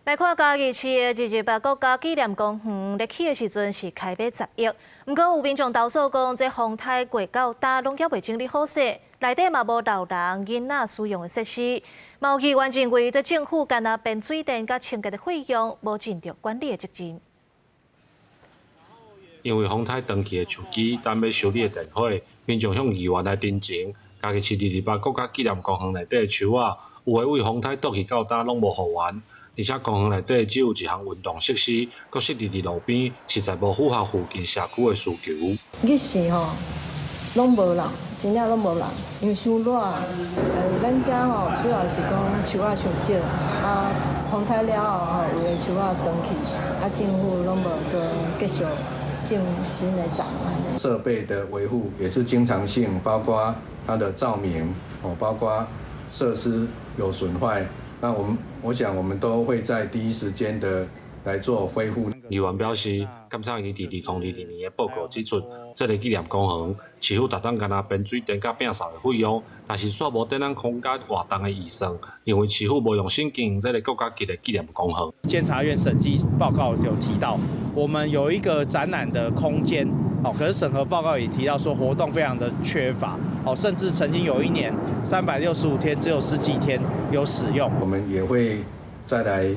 来看嘉义市的日国家纪念公园，咧起的时阵是开卖10亿，不过有民众投诉讲，这风台过到大拢还未整理好势，内底嘛无老人、囡仔使用的设施。嘛有议员认为，这政府干那变水电甲清洁的费用无尽到管理的责任。因为风台长期的手机等要修理的电火，民众向议员来申请。嘉义市228国家纪念公园内底的树啊，有诶为风台倒去到大拢无复原。而且公园内底只有一项运动设施，阁设伫路边，实在无符合附近社区的需求。日时吼，拢无人，真正拢无人，因为伤热。咱遮吼主要是讲树仔伤少，啊，风台了后吼，有诶树仔断去，啊，政府拢无个继续种新的种。设备的维护也是经常性，包括它的照明包括设施有损坏。那我想我们都会在第一时间的来做恢复。议员表示，监察院伫2022年的报告指出，这个纪念公园市府逐档干那变水电甲摒扫的费用，但是煞无等咱空间活动的预算，认为市府无用心经营这个国家级的纪念公园。监察院审计报告有提到，我们有一个展览的空间。可是审核报告也提到说活动非常的缺乏，甚至曾经有一年365天只有10几天有使用。我们也会再来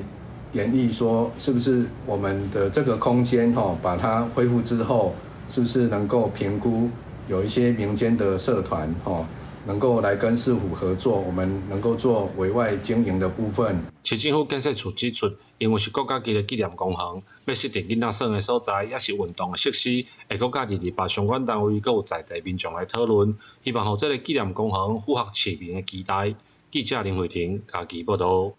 研议说，是不是我们的这个空间把它恢复之后，是不是能够评估有一些民间的社团能够来跟市府合作，我们能够做委外经营的部分。市政府建设处指出，因为是国家级的纪念公园，要设定囡仔耍的所在，也是运动的设施，会国家228相关单位佮有在地民众来讨论，希望让这个纪念公园符合市民的期待。记者林慧婷，嘉义报道。